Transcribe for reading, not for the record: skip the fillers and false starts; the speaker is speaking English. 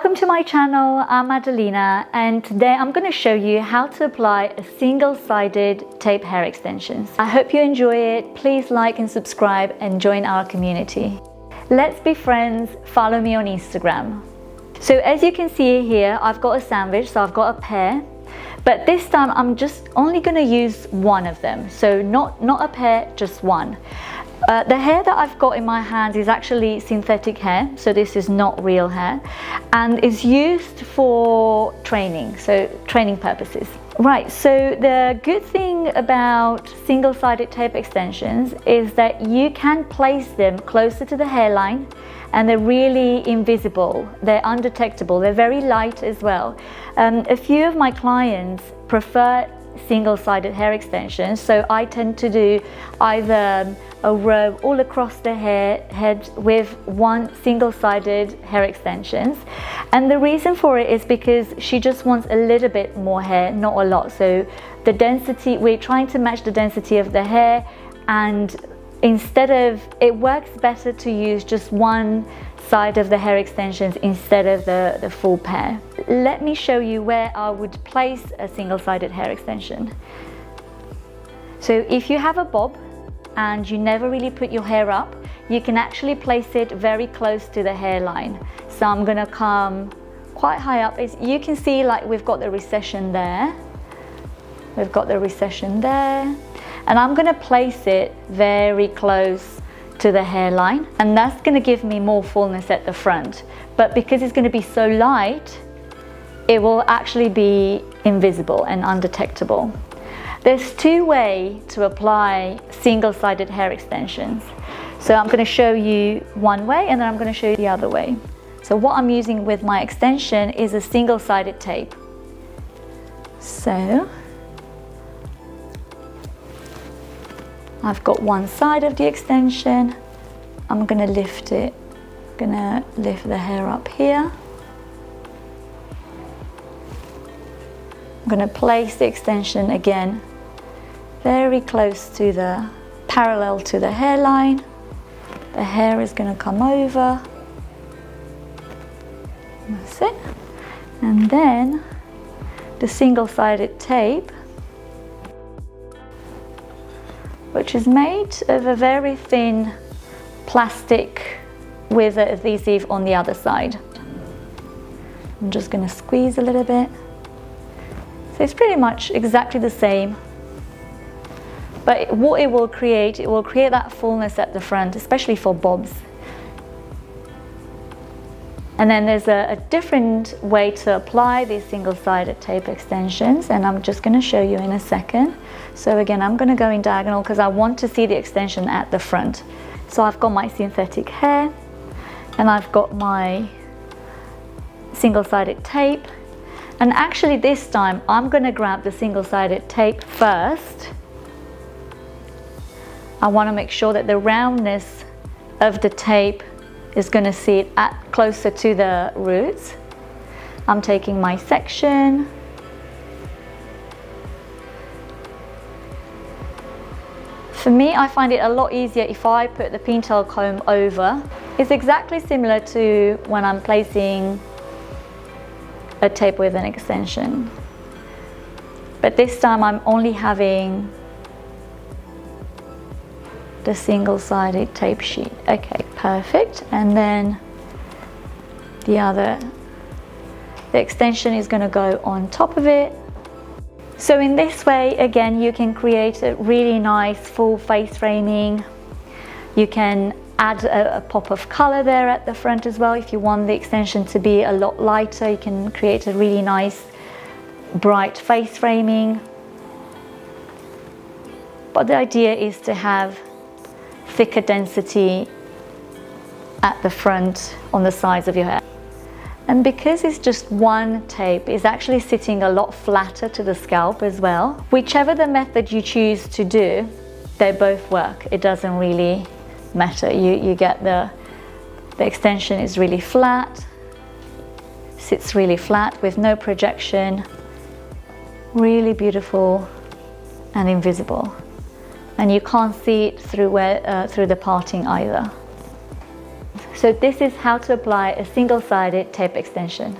Welcome to my channel. I'm Adelina, and today I'm going to show you how to apply a single-sided tape hair extensions. I hope you enjoy it. Please like and subscribe and join our community. Let's be friends. Follow me on Instagram. So as you can see here, I've got a sandwich, so I've got a pair, but this time I'm just only going to use one of them. So not a pair, just one. The hair that I've got in my hands is actually synthetic hair, so this is not real hair, and is used for training, so training purposes. Right, so the good thing about single-sided tape extensions is that you can place them closer to the hairline, and they're really invisible, they're undetectable, they're very light as well. A few of my clients prefer single-sided hair extensions, so I tend to do either a row all across the head with one single-sided hair extensions, and the reason for it is because she just wants a little bit more hair, not a lot. So the density, we're trying to match the density of the hair, and instead of, it works better to use just one side of the hair extensions instead of the full pair. Let me show you where I would place a single-sided hair extension. So if you have a bob and you never really put your hair up, you can actually place it very close to the hairline. So I'm gonna come quite high up. As you can see, like, we've got the recession there. We've got the recession there. And I'm gonna place it very close to the hairline, and that's gonna give me more fullness at the front. But because it's gonna be so light, it will actually be invisible and undetectable. There's two ways to apply single-sided hair extensions. So I'm going to show you one way, and then I'm going to show you the other way. So what I'm using with my extension is a single-sided tape. So I've got one side of the extension. I'm going to lift it. I'm going to lift the hair up here. I'm going to place the extension again very close to the parallel to the hairline. The hair is going to come over. That's it. And then the single-sided tape, which is made of a very thin plastic with an adhesive on the other side. I'm just going to squeeze a little bit. So it's pretty much exactly the same. But what it will create that fullness at the front, especially for bobs. And then there's a different way to apply these single-sided tape extensions, and I'm just going to show you in a second. So again, I'm going to go in diagonal because I want to see the extension at the front. So I've got my synthetic hair, and I've got my single-sided tape. And actually this time, I'm going to grab the single-sided tape first. I want to make sure that the roundness of the tape is going to sit closer to the roots. I'm taking my section. For me, I find it a lot easier if I put the pintail comb over. It's exactly similar to when I'm placing a tape with an extension. But this time I'm only having the single-sided tape sheet. Okay, perfect. And then the extension is going to go on top of it. So in this way, again, you can create a really nice full face framing. You can add a pop of color there at the front as well. If you want the extension to be a lot lighter, you can create a really nice bright face framing. But the idea is to have thicker density at the front on the sides of your hair. And because it's just one tape, it's actually sitting a lot flatter to the scalp as well. Whichever the method you choose to do, they both work. It doesn't really matter. You get the extension is really flat, sits really flat with no projection, really beautiful and invisible. And you can't see it through the parting either. So this is how to apply a single-sided tape extension.